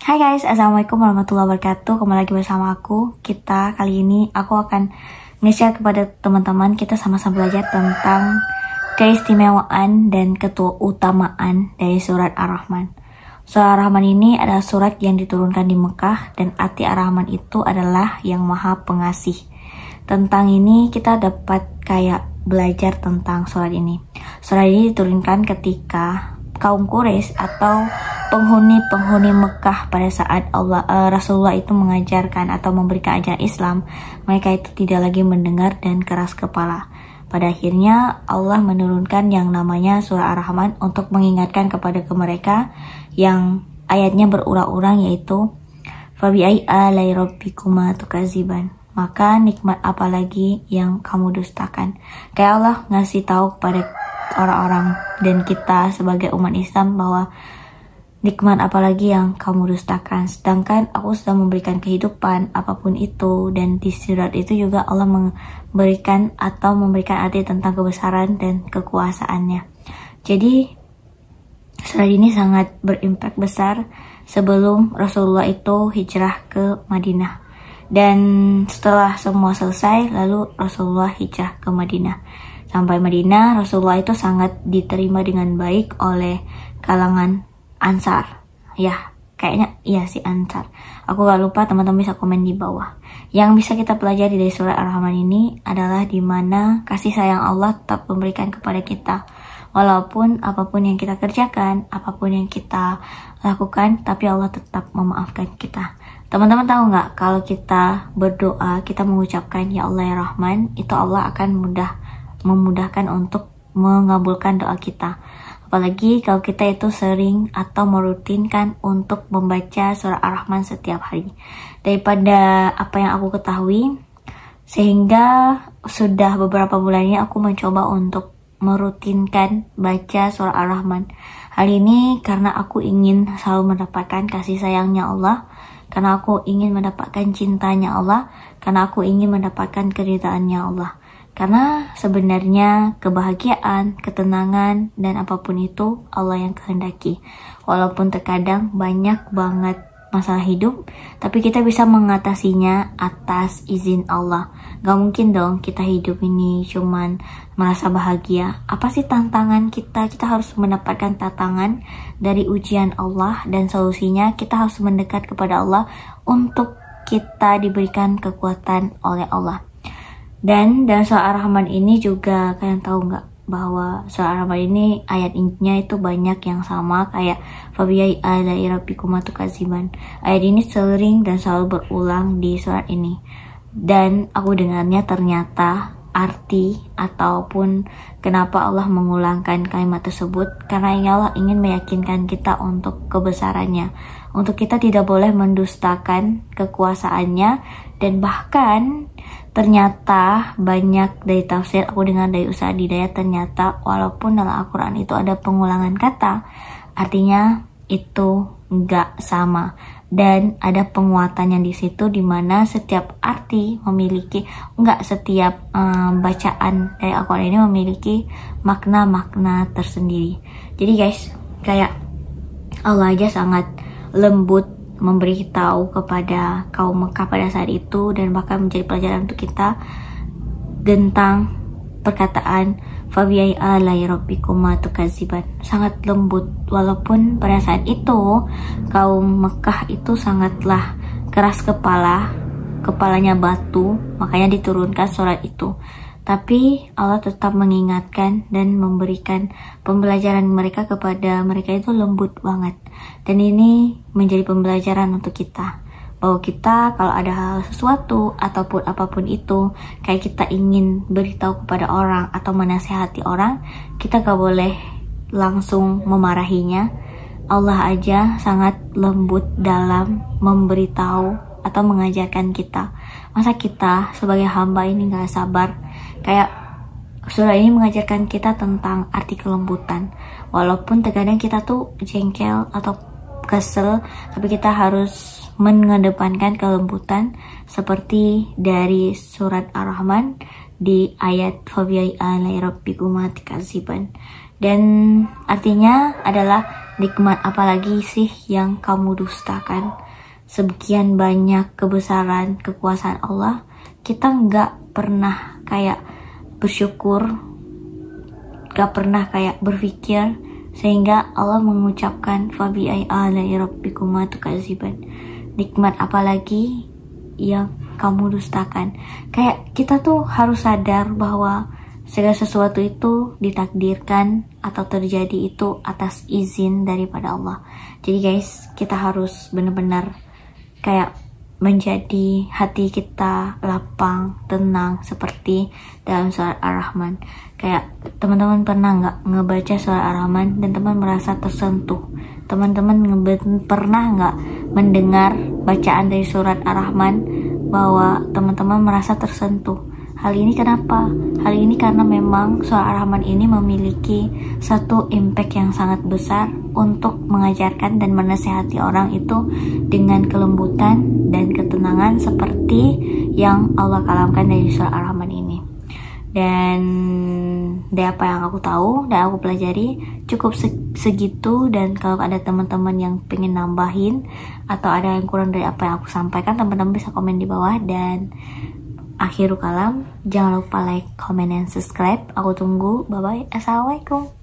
Hai guys, assalamualaikum warahmatullahi wabarakatuh. Kembali lagi bersama aku. Kali ini aku akan nge-share kepada teman-teman, kita sama-sama belajar tentang keistimewaan dan keutamaan dari surat Ar-Rahman. Surat Ar-Rahman ini adalah surat yang diturunkan di Mekah, dan arti Ar-Rahman itu adalah yang maha pengasih. Tentang ini kita dapat kayak belajar tentang surat ini. Surat ini diturunkan ketika kaum Quraisy atau penghuni Mekah pada saat Rasulullah itu mengajarkan atau memberikan ajaran Islam, mereka itu tidak lagi mendengar dan keras kepala. Pada akhirnya Allah menurunkan yang namanya surah Ar-Rahman untuk mengingatkan kepada mereka yang ayatnya berulang-ulang, yaitu Fabi'ai alai rabbikuma tukaziban. Maka nikmat apa lagi yang kamu dustakan. Kayak Allah ngasih tahu kepada orang-orang dan kita sebagai umat Islam bahwa nikmat apalagi yang kamu dustakan, sedangkan aku sudah memberikan kehidupan apapun itu. Dan di surat itu juga Allah memberikan arti tentang kebesaran dan kekuasaannya. Jadi surat ini sangat berimpak besar sebelum Rasulullah itu hijrah ke Madinah. Dan setelah semua selesai, lalu Rasulullah hijrah ke Madinah. Sampai Madinah, Rasulullah itu sangat diterima dengan baik oleh kalangan Ansar. Ya, kayaknya iya sih Ansar. Aku gak lupa, teman-teman bisa komen di bawah. Yang bisa kita pelajari dari surat Ar-Rahman ini adalah dimana kasih sayang Allah tetap memberikan kepada kita. Walaupun apapun yang kita kerjakan, apapun yang kita lakukan, tapi Allah tetap memaafkan kita. Teman-teman tahu nggak, kalau kita berdoa, kita mengucapkan Ya Allah ya Rahman, itu Allah akan memudahkan untuk mengabulkan doa kita. Apalagi kalau kita itu sering atau merutinkan untuk membaca surah Ar-Rahman setiap hari. Daripada apa yang aku ketahui, sehingga sudah beberapa bulan ini aku mencoba untuk merutinkan baca surah Ar-Rahman. Hal ini karena aku ingin selalu mendapatkan kasih sayangnya Allah, karena aku ingin mendapatkan cintanya Allah, karena aku ingin mendapatkan keridhaannya Allah. Karena sebenarnya kebahagiaan, ketenangan, dan apapun itu Allah yang kehendaki. Walaupun terkadang banyak banget masalah hidup, tapi kita bisa mengatasinya atas izin Allah. Gak mungkin dong kita hidup ini cuman merasa bahagia. Apa sih tantangan kita? Kita harus mendapatkan tantangan dari ujian Allah, dan solusinya kita harus mendekat kepada Allah untuk kita diberikan kekuatan oleh Allah. Dan surah Ar-Rahman ini juga, kalian tahu nggak bahwa surah Ar-Rahman ini ayat intinya itu banyak yang sama kayak Fabi'ai alai rabbikuma tukaziban. Ayat ini sering dan selalu berulang di surat ini. Dan aku dengarnya ternyata arti ataupun kenapa Allah mengulangkan kalimat tersebut, karena Allah ingin meyakinkan kita untuk kebesarannya, untuk kita tidak boleh mendustakan kekuasaannya. Dan bahkan ternyata banyak dari tafsir aku dengar dari Ustaz Hidayat, ternyata walaupun dalam Al-Quran itu ada pengulangan kata, artinya itu enggak sama. Dan ada penguatannya di situ, dimana setiap arti memiliki, enggak setiap bacaan dari Al-Quran ini memiliki makna-makna tersendiri. Jadi guys, kayak Allah aja sangat lembut memberitahu kepada kaum Mekah pada saat itu, dan bahkan menjadi pelajaran untuk kita tentang perkataan Fabi'ai alai rabbikuma tukaziban. Sangat lembut, walaupun pada saat itu kaum Mekah itu sangatlah keras kepalanya batu, makanya diturunkan surat itu. Tapi Allah tetap mengingatkan dan memberikan pembelajaran mereka kepada mereka itu lembut banget. Dan ini menjadi pembelajaran untuk kita, bahwa kita kalau ada hal sesuatu ataupun apapun itu, kayak kita ingin beritahu kepada orang atau menasihati orang, kita gak boleh langsung memarahinya. Allah aja sangat lembut dalam memberitahu atau mengajarkan kita. Masa kita sebagai hamba ini gak sabar? Kayak surah ini mengajarkan kita tentang arti kelembutan. Walaupun terkadang kita tuh jengkel atau kesel, tapi kita harus mengedepankan kelembutan, seperti dari surat Ar-Rahman di ayat Fabi'ai alai rabbikuma tukaziban. Dan artinya adalah Nikmat apalagi sih yang kamu dustakan? Sekian banyak kebesaran, kekuasaan Allah, kita nggak pernah kayak bersyukur, nggak pernah kayak berpikir, sehingga Allah mengucapkan fabi ai alai rabbikuma tukadziban. Nikmat apalagi yang kamu dustakan? Kayak kita tuh harus sadar bahwa segala sesuatu itu ditakdirkan atau terjadi itu atas izin daripada Allah. Jadi guys, kita harus benar-benar kayak menjadi hati kita lapang, tenang seperti dalam surat Ar-Rahman. Kayak teman-teman pernah nggak ngebaca surat Ar-Rahman dan teman merasa tersentuh? Teman-teman pernah nggak mendengar bacaan dari surat Ar-Rahman bahwa teman-teman merasa tersentuh? Hal ini kenapa? Hal ini karena memang surat Ar-Rahman ini memiliki satu impact yang sangat besar untuk mengajarkan dan menasihati orang itu dengan kelembutan dan ketenangan seperti yang Allah kalamkan dari surat Ar-Rahman ini. Dan dari apa yang aku tahu dan aku pelajari cukup segitu, dan kalau ada teman-teman yang pengen nambahin atau ada yang kurang dari apa yang aku sampaikan, teman-teman bisa komen di bawah. Dan akhirul kalam, jangan lupa like, comment, dan subscribe. Aku tunggu. Bye bye. Assalamualaikum.